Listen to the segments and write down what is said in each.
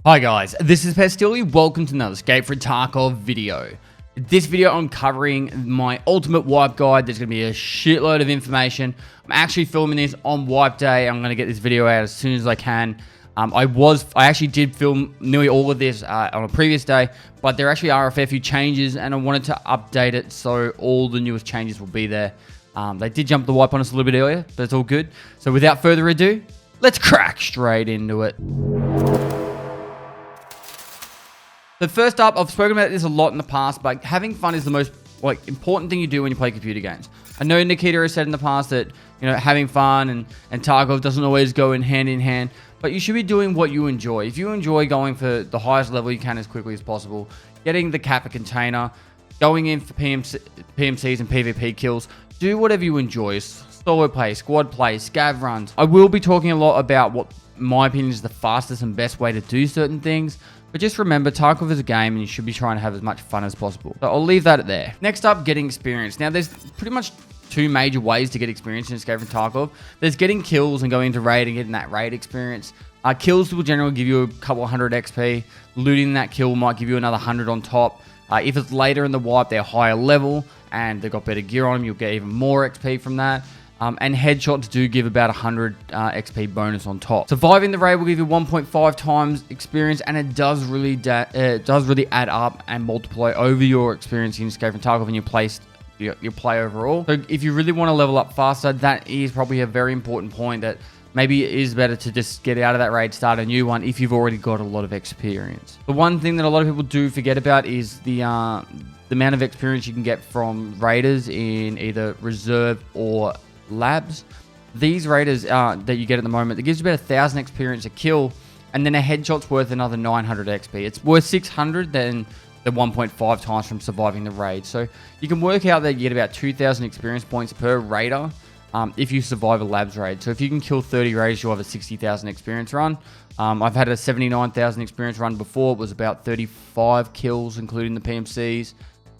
Hi guys, this is Pestily. Welcome to another Escape from Tarkov video. This video I'm covering my ultimate wipe guide. There's going to be a shitload of information. I'm actually filming this on wipe day. I'm going to get this video out as soon as I can. I actually did film nearly all of this on a previous day, but there actually are a fair few changes and I wanted to update it so all the newest changes will be there. They did jump the wipe on us a little bit earlier, but it's all good. So without further ado, let's crack straight into it. So first up, I've spoken about this a lot in the past, but having fun is the most important thing you do when you play computer games. I know Nikita has said in the past that having fun and Tarkov doesn't always go in hand, but you should be doing what you enjoy. If you enjoy going for the highest level you can as quickly as possible, getting the Kappa container, going in for PMCs and PvP kills, do whatever you enjoy. Solo play, squad play, scav runs. I will be talking a lot about what, in my opinion, is the fastest and best way to do certain things. But just remember, Tarkov is a game and you should be trying to have as much fun as possible. So I'll leave that there. Next up, getting experience. Now, there's pretty much two major ways to get experience in Escape from Tarkov. There's getting kills and going into raid and getting that raid experience. Kills will generally give you a couple 100 XP. Looting that kill might give you another 100 on top. If it's later in the wipe, they're higher level and they've got better gear on them, you'll get even more XP from that. And headshots do give about 100 XP bonus on top. Surviving the raid will give you 1.5 times experience, and it does really add up and multiply over your experience in Escape from Tarkov and your play overall. So if you really want to level up faster, that is probably a very important point, that maybe it is better to just get out of that raid, start a new one if you've already got a lot of experience. The one thing that a lot of people do forget about is the amount of experience you can get from raiders in either reserve or labs. These raiders that you get at the moment, it gives you about 1,000 experience a kill, and then a headshot's worth another 900 XP. It's worth 600 than the 1.5 times from surviving the raid. So you can work out that you get about 2,000 experience points per raider if you survive a labs raid. So if you can kill 30 raiders, you'll have a 60,000 experience run. I've had a 79,000 experience run before. It was about 35 kills, including the PMCs.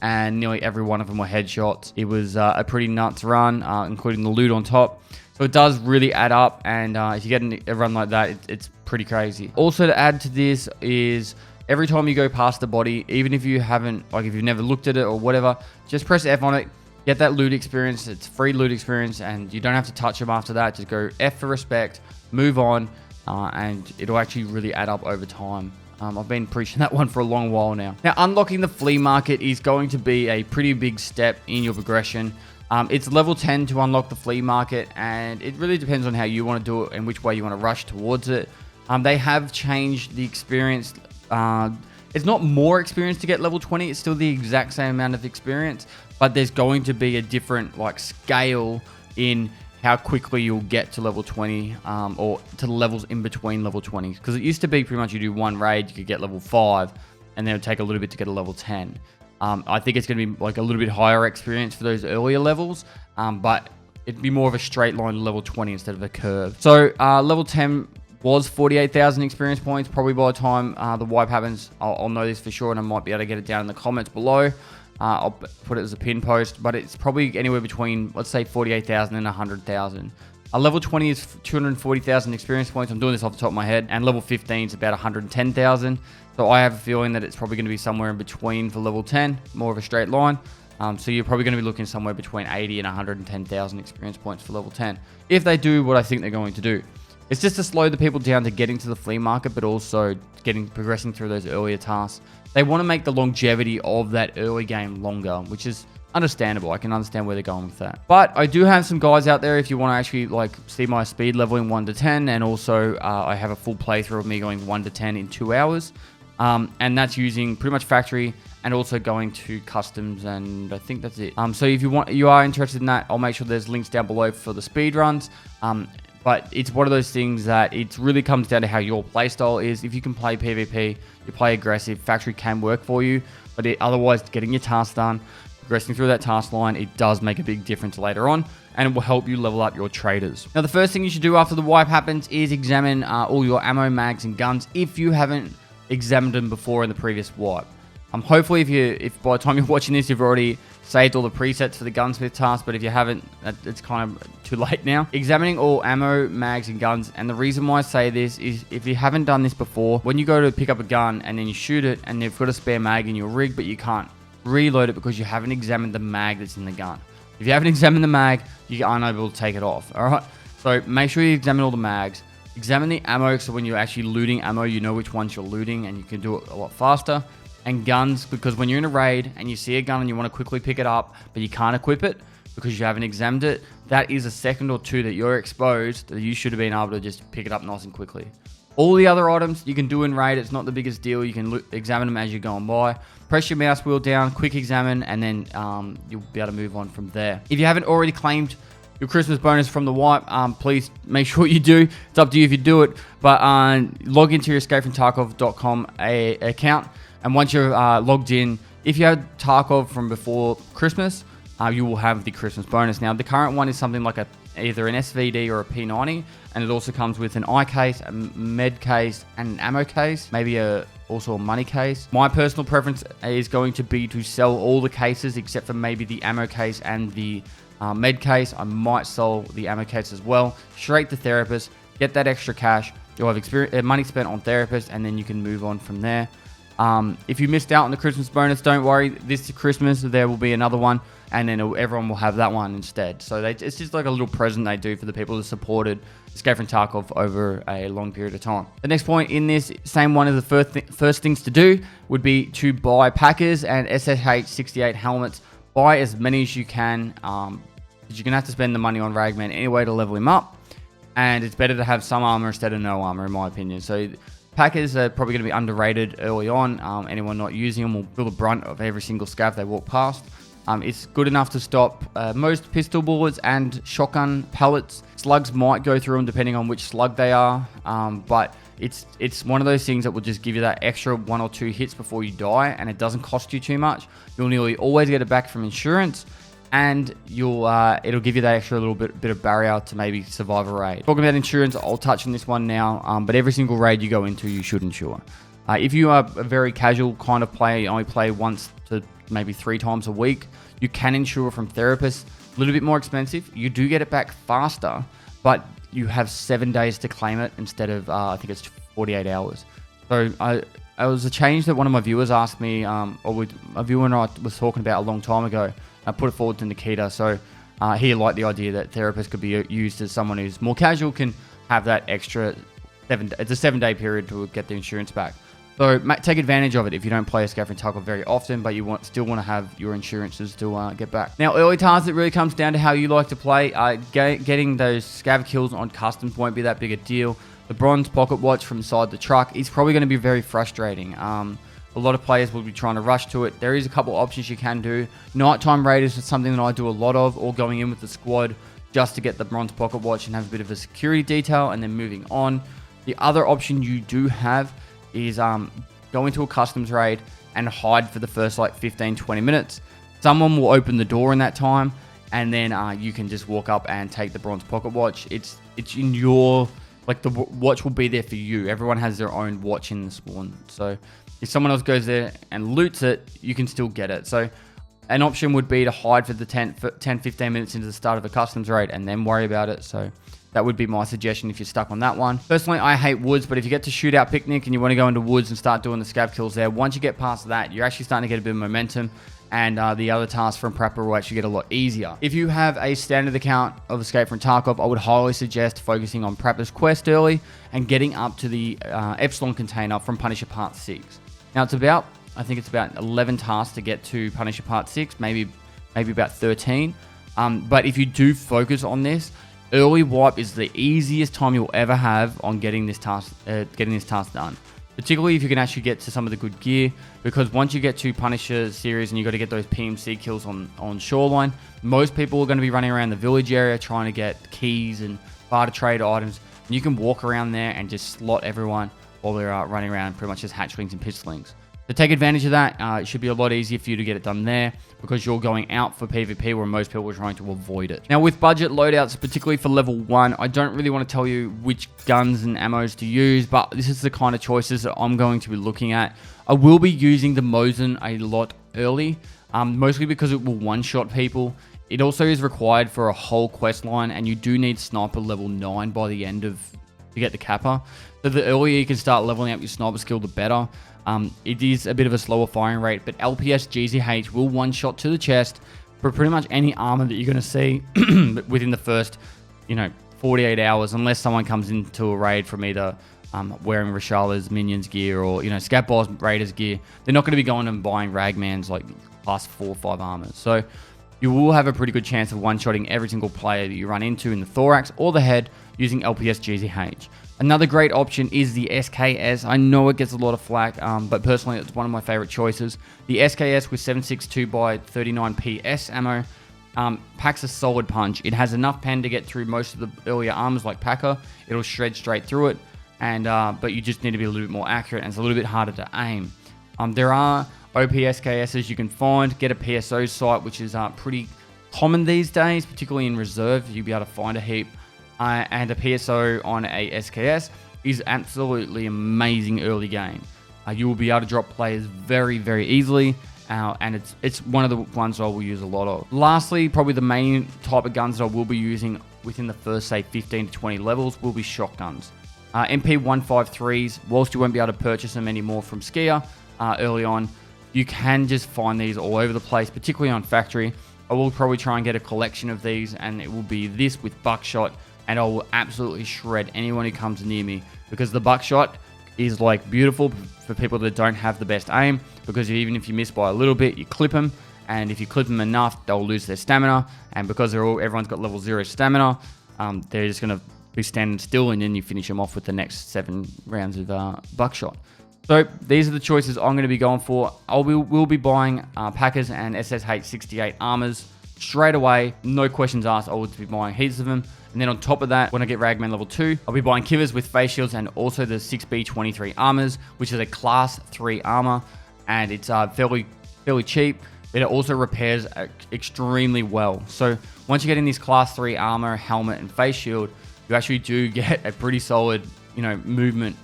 And nearly every one of them were headshots. It was a pretty nuts run, including the loot on top. So it does really add up, and if you get a run like that, it's pretty crazy. Also, to add to this is every time you go past the body, even if you haven't, if you've never looked at it or whatever, just press F on it, get that loot experience. It's free loot experience, and you don't have to touch them after that. Just go F for respect, move on, and it'll actually really add up over time. I've been preaching that one for a long while now. Now, unlocking the flea market is going to be a pretty big step in your progression. It's level 10 to unlock the flea market, and it really depends on how you want to do it and which way you want to rush towards it. They have changed the experience. It's not more experience to get level 20. It's still the exact same amount of experience, but there's going to be a different scale in how quickly you'll get to level 20 or to the levels in between level 20. Because it used to be pretty much you do one raid, you could get level 5, and then it would take a little bit to get a level 10. I think it's going to be a little bit higher experience for those earlier levels, but it'd be more of a straight line to level 20 instead of a curve. So level 10 was 48,000 experience points. Probably by the time the wipe happens, I'll know this for sure, and I might be able to get it down in the comments below. I'll put it as a pin post, but it's probably anywhere between, let's say, 48,000 and 100,000. Level 20 is 240,000 experience points. I'm doing this off the top of my head. And level 15 is about 110,000. So I have a feeling that it's probably going to be somewhere in between for level 10, more of a straight line. So you're probably going to be looking somewhere between 80 and 110,000 experience points for level 10. If they do what I think they're going to do. It's just to slow the people down to getting to the flea market, but also progressing through those earlier tasks. They want to make the longevity of that early game longer, which is understandable. I can understand where they're going with that. But I do have some guys out there if you want to actually see my speed leveling 1 to 10, and also I have a full playthrough of me going 1 to 10 in 2 hours. And that's using pretty much factory and also going to customs, and I think that's it. So if you are interested in that, I'll make sure there's links down below for the speed runs. But it's one of those things that it really comes down to how your playstyle is. If you can play PvP, you play aggressive, factory can work for you. But otherwise, getting your tasks done, progressing through that task line, it does make a big difference later on. And it will help you level up your traders. Now, the first thing you should do after the wipe happens is examine all your ammo, mags, and guns if you haven't examined them before in the previous wipe. Hopefully, if by the time you're watching this, you've already saved all the presets for the gunsmith task, but if you haven't, it's kind of too late now. Examining all ammo, mags, and guns, and the reason why I say this is if you haven't done this before, when you go to pick up a gun and then you shoot it and you've got a spare mag in your rig, but you can't reload it because you haven't examined the mag that's in the gun. If you haven't examined the mag, you aren't able to take it off, alright? So make sure you examine all the mags. Examine the ammo, so when you're actually looting ammo, you know which ones you're looting and you can do it a lot faster. And guns, because when you're in a raid and you see a gun and you want to quickly pick it up, but you can't equip it because you haven't examined it, that is a second or two that you're exposed that you should have been able to just pick it up nice and quickly. All the other items you can do in raid, it's not the biggest deal. You can examine them as you're going by. Press your mouse wheel down, quick examine, and then you'll be able to move on from there. If you haven't already claimed your Christmas bonus from the wipe, please make sure you do. It's up to you if you do it, but log into your escapefromtarkov.com account. And once you're logged in, if you have Tarkov from before Christmas, you will have the Christmas bonus. Now, the current one is something like either an SVD or a P90, and it also comes with an eye case, a med case, and an ammo case, maybe also a money case. My personal preference is going to be to sell all the cases except for maybe the ammo case and the med case. I might sell the ammo case as well. Straight to therapist, get that extra cash. You'll have money spent on therapist, and then you can move on from there. If you missed out on the Christmas bonus, don't worry. This Christmas, there will be another one, and then everyone will have that one instead. So it's just like a little present they do for the people that supported Escape from Tarkov over a long period of time. The next point in this, same one as the first things to do, would be to buy Packers and SSH-68 helmets. Buy as many as you can, because you're going to have to spend the money on Ragman anyway to level him up, and it's better to have some armor instead of no armor, in my opinion. So Packers are probably going to be underrated early on. Anyone not using them will feel the brunt of every single scav they walk past. It's good enough to stop most pistol bullets and shotgun pellets. Slugs might go through them depending on which slug they are, but it's one of those things that will just give you that extra 1 or 2 hits before you die, and it doesn't cost you too much. You'll nearly always get it back from insurance, and it'll give you that extra little bit of barrier to maybe survive a raid. Talking about insurance, I'll touch on this one now, but every single raid you go into, you should insure. If you are a very casual kind of player, you only play once to maybe 3 times a week, you can insure from therapists. A little bit more expensive. You do get it back faster, but you have 7 days to claim it instead of, I think it's 48 hours. So it was a change that one of my viewers asked me, or a viewer and I was talking about a long time ago. I put it forward to Nikita, so he liked the idea that therapists could be used as someone who's more casual, can have that extra it's a 7-day period to get the insurance back. So take advantage of it if you don't play Escape from Tarkov very often, but you still want to have your insurances to get back. Now, early tasks, it really comes down to how you like to play. Getting those scav kills on customs won't be that big a deal. The bronze pocket watch from inside the truck is probably going to be very frustrating. A lot of players will be trying to rush to it. There is a couple options you can do. Nighttime raiders is something that I do a lot of, or going in with the squad just to get the bronze pocket watch and have a bit of a security detail and then moving on. The other option you do have is go into a customs raid and hide for the first like 15-20 minutes. Someone will open the door in that time, and then you can just walk up and take the bronze pocket watch. It's in your, like, the watch will be there for you. Everyone has their own watch in the spawn, so if someone else goes there and loots it, you can still get it. So an option would be to hide for the 10-15 minutes into the start of a customs raid and then worry about it. So that would be my suggestion if you're stuck on that one. Personally, I hate woods, but if you get to Shootout Picnic and you want to go into woods and start doing the scav kills there, once you get past that, you're actually starting to get a bit of momentum, and the other tasks from Prepper will actually get a lot easier. If you have a standard account of Escape from Tarkov, I would highly suggest focusing on Prepper's quest early and getting up to the Epsilon container from Punisher Part 6. Now, I think it's about 11 tasks to get to Punisher Part 6, maybe about 13. But if you do focus on this, early wipe is the easiest time you'll ever have on getting this task done. Particularly if you can actually get to some of the good gear, because once you get to Punisher series and you got to get those PMC kills on Shoreline, most people are going to be running around the village area trying to get keys and barter trade items. And you can walk around there and just slot everyone while they're running around pretty much as hatchlings and pistlings. So take advantage of that. It should be a lot easier for you to get it done there because you're going out for PvP where most people are trying to avoid it. Now with budget loadouts, particularly for level 1, I don't really want to tell you which guns and ammos to use, but this is the kind of choices that I'm going to be looking at. I will be using the Mosin a lot early, mostly because it will one-shot people. It also is required for a whole quest line, and you do need sniper level 9 by the end of to get the kappa. So the earlier you can start leveling up your sniper skill, the better. It is a bit of a slower firing rate, but LPS GZH will one-shot to the chest for pretty much any armor that you're going to see within the first, 48 hours, unless someone comes into a raid from either wearing Rashala's Minions gear or, Scat Boss Raiders gear. They're not going to be going and buying Ragman's like plus 4 or 5 armors. So you will have a pretty good chance of one-shotting every single player that you run into in the thorax or the head using LPS GZH. Another great option is the SKS. I know it gets a lot of flack, but personally it's one of my favorite choices. The SKS with 7.62x39 PS ammo packs a solid punch. It has enough pen to get through most of the earlier armors like Packer. It'll shred straight through it, and but you just need to be a little bit more accurate, and it's a little bit harder to aim. There are OP SKSs you can find. Get a PSO sight, which is pretty common these days, particularly in reserve. You'll be able to find a heap. And a PSO on a SKS is absolutely amazing early game. You will be able to drop players very, very easily, and it's one of the ones I will use a lot of. Lastly, probably the main type of guns that I will be using within the first, say, 15 to 20 levels will be shotguns. MP153s, whilst you won't be able to purchase them anymore from Skier early on, you can just find these all over the place, particularly on factory. I will probably try and get a collection of these, and it will be this with buckshot, and I will absolutely shred anyone who comes near me, because the buckshot is like beautiful for people that don't have the best aim, because even if you miss by a little bit, you clip them, and if you clip them enough, they'll lose their stamina, and because everyone's got level 0 stamina, they're just going to be standing still, and then you finish them off with the next 7 rounds of buckshot. So these are the choices I'm going to be going for. We'll be buying Packers and SSH 68 armors straight away, no questions asked. I will be buying heaps of them. And then on top of that, when I get Ragman level 2, I'll be buying Kivers with face shields and also the 6B23 armors, which is a class 3 armor, and it's fairly cheap, but it also repairs extremely well. So once you get in this class 3 armor, helmet, and face shield, you actually do get a pretty solid, movement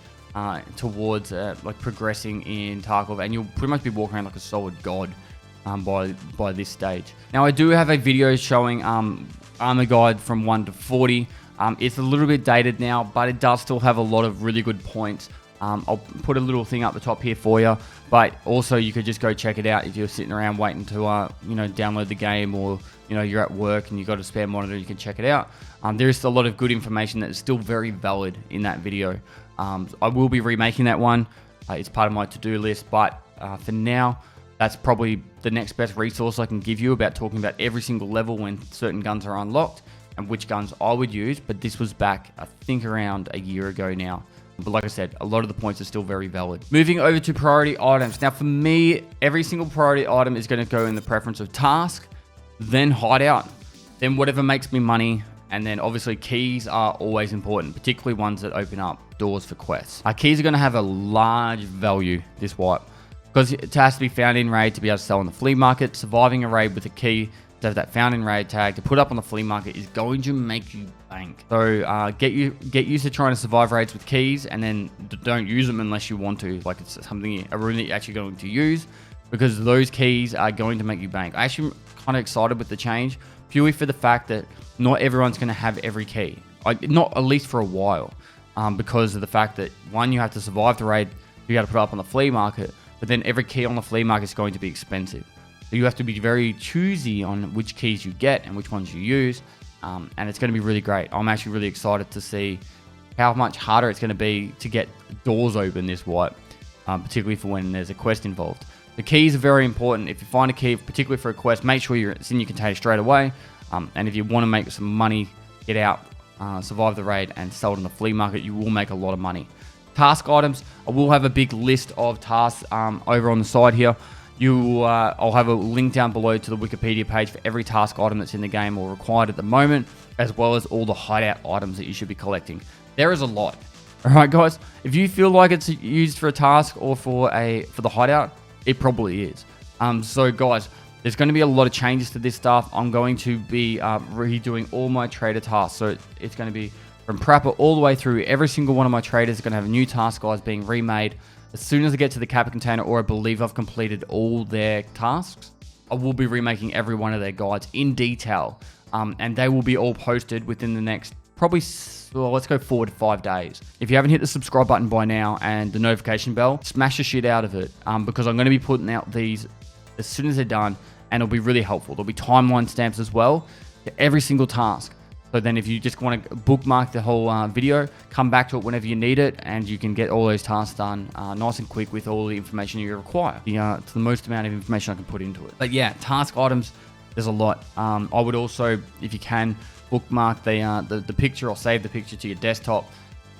towards like progressing in Tarkov, and you'll pretty much be walking around like a solid god by this stage. Now I do have a video showing armor guide from 1 to 40. It's a little bit dated now, but it does still have a lot of really good points. I'll put a little thing up the top here for you, but also you could just go check it out if you're sitting around waiting to download the game, or you're at work and you've got a spare monitor, you can check it out. There is a lot of good information that is still very valid in that video. I will be remaking that one. It's part of my to-do list, but for now, that's probably the next best resource I can give you about talking about every single level when certain guns are unlocked and which guns I would use. But this was back, I think, around a year ago now. But like I said, a lot of the points are still very valid. Moving over to priority items. Now for me, every single priority item is going to go in the preference of task, then hideout, then whatever makes me money, and then obviously keys are always important, particularly ones that open up doors for quests. Keys are going to have a large value this wipe, because it has to be found in raid to be able to sell on the flea market. Surviving a raid with a key to have that found in raid tag to put up on the flea market is going to make you bank. So get used to trying to survive raids with keys, and then don't use them unless you want to, like it's something a rune that you're actually going to use, because those keys are going to make you bank. I actually am kind of excited with the change, purely for the fact that not everyone's going to have every key, not at least for a while, because of the fact that, one, you have to survive the raid, you got to put it up on the flea market, but then every key on the flea market is going to be expensive. So you have to be very choosy on which keys you get and which ones you use, and it's going to be really great. I'm actually really excited to see how much harder it's going to be to get doors open this wipe, particularly for when there's a quest involved. The keys are very important. If you find a key, particularly for a quest, make sure it's in your container straight away, and if you want to make some money, get out, survive the raid, and sell it on the flea market, you will make a lot of money. Task items, I will have a big list of tasks over on the side here. I'll have a link down below to the Wikipedia page for every task item that's in the game or required at the moment, as well as all the hideout items that you should be collecting. There is a lot. All right, guys. If you feel like it's used for a task or for the hideout, it probably is. So guys, there's going to be a lot of changes to this stuff. I'm going to be redoing all my trader tasks. So it's going to be from Prapper all the way through. Every single one of my traders is going to have a new task, guys, being remade. As soon as I get to the Kappa container, or I believe I've completed all their tasks, I will be remaking every one of their guides in detail. And they will be all posted within the next probably, well, let's go 4 to 5 days. If you haven't hit the subscribe button by now and the notification bell, smash the shit out of it, because I'm going to be putting out these as soon as they're done, and it'll be really helpful. There'll be timeline stamps as well to every single task. So then if you just want to bookmark the whole video, come back to it whenever you need it, and you can get all those tasks done nice and quick with all the information you require. It's the most amount of information I can put into it. But yeah, task items, there's a lot. I would also, if you can, bookmark the picture or save the picture to your desktop,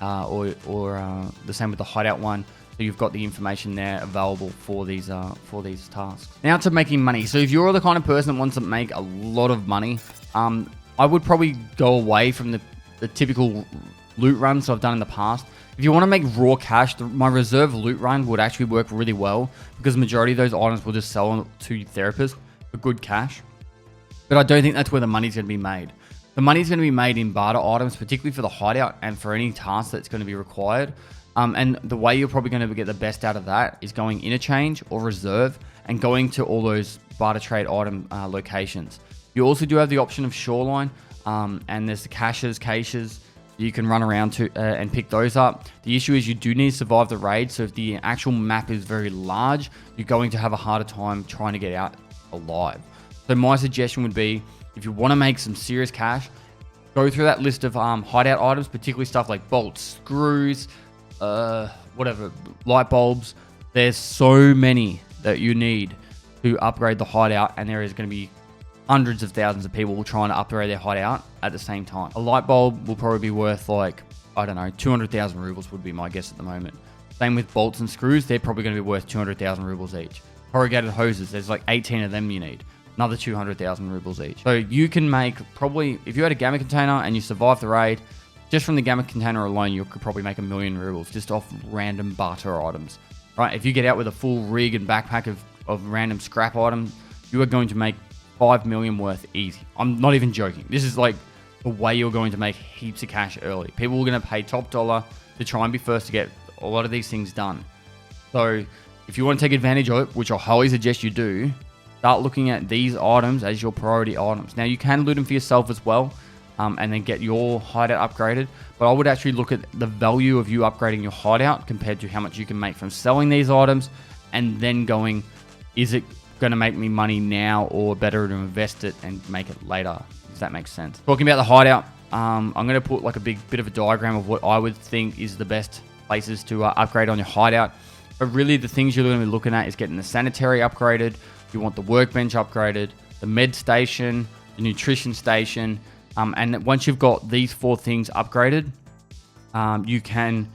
or the same with the hideout one. So you've got the information there available for these tasks. Now to making money. So if you're the kind of person that wants to make a lot of money, I would probably go away from the typical loot runs I've done in the past. If you want to make raw cash, my reserve loot run would actually work really well, because the majority of those items will just sell to therapists for good cash. But I don't think that's where the money's going to be made. The money's going to be made in barter items, particularly for the hideout and for any task that's going to be required. And the way you're probably going to get the best out of that is going interchange or reserve and going to all those barter trade item locations. You also do have the option of shoreline, and there's the caches you can run around to and pick those up. The issue is you do need to survive the raid, so if the actual map is very large, you're going to have a harder time trying to get out alive. So my suggestion would be, if you want to make some serious cash, go through that list of hideout items, particularly stuff like bolts, screws, whatever, light bulbs. There's so many that you need to upgrade the hideout, and there is going to be hundreds of thousands of people trying to upgrade their hideout at the same time. A light bulb will probably be worth, like, I don't know, 200,000 rubles would be my guess at the moment. Same with bolts and screws, they're probably going to be worth 200,000 rubles each. Corrugated hoses, there's like 18 of them you need. Another 200,000 rubles each. So you can make probably, if you had a gamma container and you survived the raid, just from the gamma container alone, you could probably make 1 million rubles just off random barter items, right? If you get out with a full rig and backpack of random scrap items, you are going to make 5 million worth easy. I'm not even joking. This is like the way you're going to make heaps of cash early. People are going to pay top dollar to try and be first to get a lot of these things done. So if you want to take advantage of it, which I highly suggest you do, start looking at these items as your priority items. Now, you can loot them for yourself as well, and then get your hideout upgraded. But I would actually look at the value of you upgrading your hideout compared to how much you can make from selling these items, and then going, is it going to make me money now, or better to invest it and make it later? If that makes sense. Talking about the hideout, I'm going to put like a big bit of a diagram of what I would think is the best places to upgrade on your hideout. But really, the things you're going to be looking at is getting the sanitary upgraded. You want the workbench upgraded, the med station, the nutrition station, and once you've got these 4 things upgraded, you can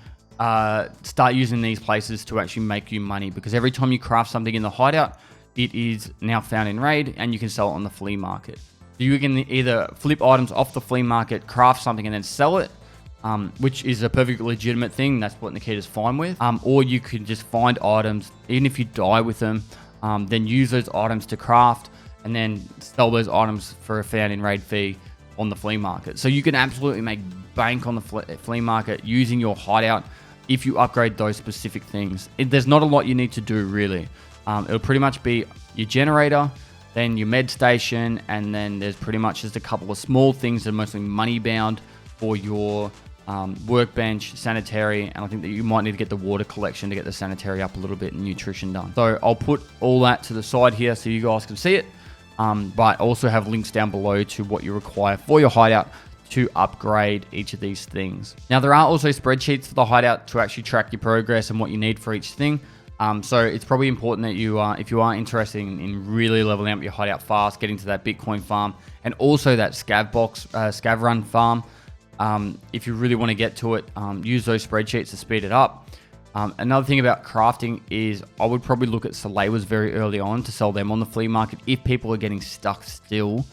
start using these places to actually make you money, because every time you craft something in the hideout, it is now found in raid, and you can sell it on the flea market. So you can either flip items off the flea market, craft something, and then sell it, which is a perfectly legitimate thing. That's what Nikita's fine with. Or you can just find items, even if you die with them, then use those items to craft, and then sell those items for a found in raid fee on the flea market. So you can absolutely make bank on the flea market using your hideout if you upgrade those specific things. There's not a lot you need to do, really. It'll pretty much be your generator, then your med station, and then there's pretty much just a couple of small things that are mostly money bound for your workbench, sanitary, and I think that you might need to get the water collection to get the sanitary up a little bit and nutrition done. So I'll put all that to the side here so you guys can see it, but also have links down below to what you require for your hideout to upgrade each of these things. Now, there are also spreadsheets for the hideout to actually track your progress and what you need for each thing. So it's probably important that you, if you are interested in really leveling up your hideout fast, getting to that Bitcoin farm, and also that scav run farm, if you really want to get to it, use those spreadsheets to speed it up. Another thing about crafting is I would probably look at Salewas very early on to sell them on the flea market if people are getting stuck still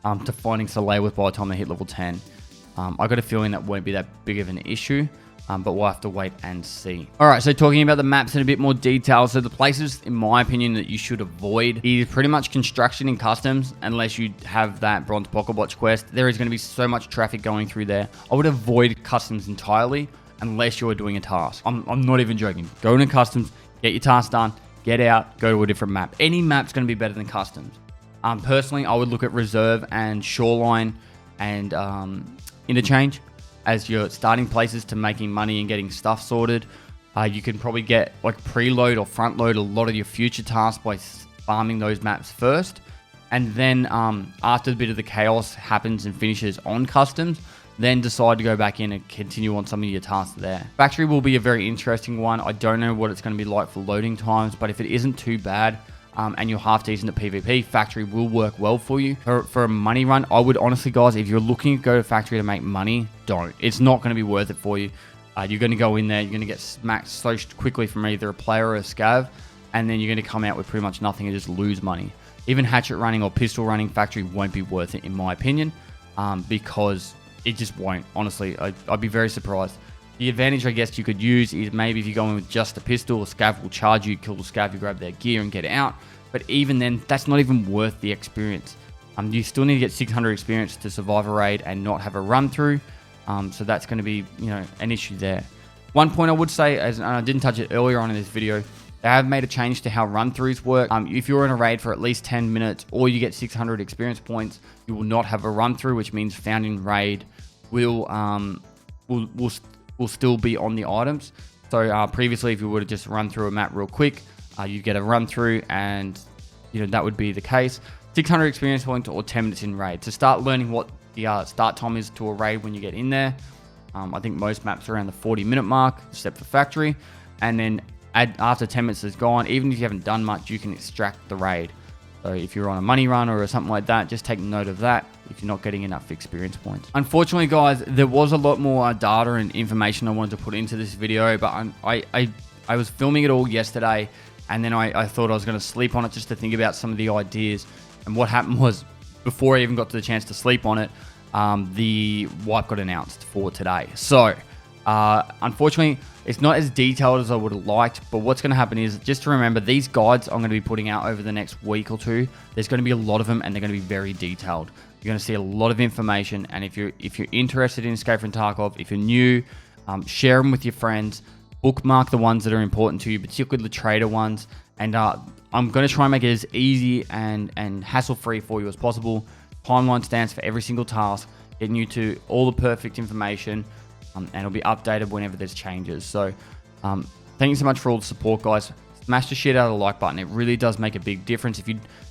to finding Salewas by the time they hit level 10. I got a feeling that won't be that big of an issue. but we'll have to wait and see. All right, so talking about the maps in a bit more detail. So the places, in my opinion, that you should avoid is pretty much construction and customs, unless you have that bronze pocket watch quest. There is going to be so much traffic going through there. I would avoid customs entirely unless you're doing a task. I'm not even joking. Go into customs, get your task done, get out, go to a different map. Any map's going to be better than customs. Personally, I would look at reserve and shoreline and interchange as your starting places to making money and getting stuff sorted. You can probably get like preload or front load a lot of your future tasks by farming those maps first. And then after a bit of the chaos happens and finishes on customs, then decide to go back in and continue on some of your tasks there. Factory will be a very interesting one. I don't know what it's going to be like for loading times, but if it isn't too bad, and you're half decent at PvP, Factory will work well for you. For a money run, I would honestly, guys, if you're looking to go to Factory to make money, don't. It's not going to be worth it for you. You're going to go in there, you're going to get smacked so quickly from either a player or a scav, and then you're going to come out with pretty much nothing and just lose money. Even hatchet running or pistol running, Factory won't be worth it, in my opinion, because it just won't. Honestly, I'd be very surprised. The advantage, I guess, you could use is maybe if you go in with just a pistol, a scav will charge you, kill the scav, you grab their gear and get out. But even then, that's not even worth the experience. You still need to get 600 experience to survive a raid and not have a run through. So that's going to be, an issue there. One point I would say, and I didn't touch it earlier on in this video, they have made a change to how run throughs work. If you're in a raid for at least 10 minutes or you get 600 experience points, you will not have a run through, which means found in raid will still be on the items. So previously, if you were to just run through a map real quick, you get a run through, and that would be the case. 600 experience points or 10 minutes in raid. To start learning what the start time is to a raid when you get in there, I think most maps are around the 40-minute mark, except for Factory. And then after 10 minutes is gone, even if you haven't done much, you can extract the raid. So if you're on a money run or something like that, just take note of that if you're not getting enough experience points. Unfortunately, guys, there was a lot more data and information I wanted to put into this video, but I was filming it all yesterday, and then I thought I was going to sleep on it just to think about some of the ideas. And what happened was, before I even got to the chance to sleep on it, the wipe got announced for today. So unfortunately, it's not as detailed as I would have liked, but what's going to happen is, just to remember, these guides I'm going to be putting out over the next week or two. There's going to be a lot of them, and they're going to be very detailed. You're going to see a lot of information, and if you're interested in Escape from Tarkov, if you're new, share them with your friends. Bookmark the ones that are important to you, particularly the trader ones, and I'm going to try and make it as easy and hassle-free for you as possible. Timeline stands for every single task, getting you to all the perfect information, and it'll be updated whenever there's changes. So thank you so much for all the support, guys. Smash the shit out of the like button. It really does make a big difference.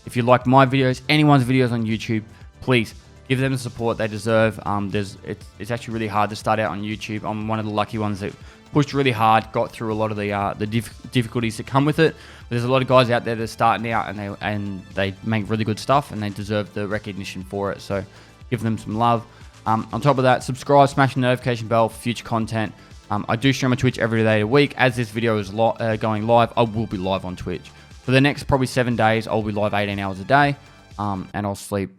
If you like my videos, anyone's videos on YouTube, please give them the support they deserve. It's actually really hard to start out on YouTube. I'm one of the lucky ones that pushed really hard, got through a lot of the difficulties that come with it. But there's a lot of guys out there that are starting out, and they make really good stuff, and they deserve the recognition for it. So give them some love. On top of that, subscribe, smash the notification bell for future content. I do stream on Twitch every day of the week. As this video is going live, I will be live on Twitch. For the next probably 7 days, I'll be live 18 hours a day, and I'll sleep.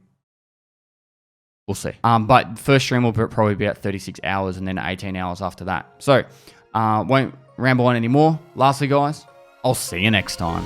We'll see. But first stream will probably be at 36 hours and then 18 hours after that. So, won't ramble on anymore. Lastly, guys, I'll see you next time.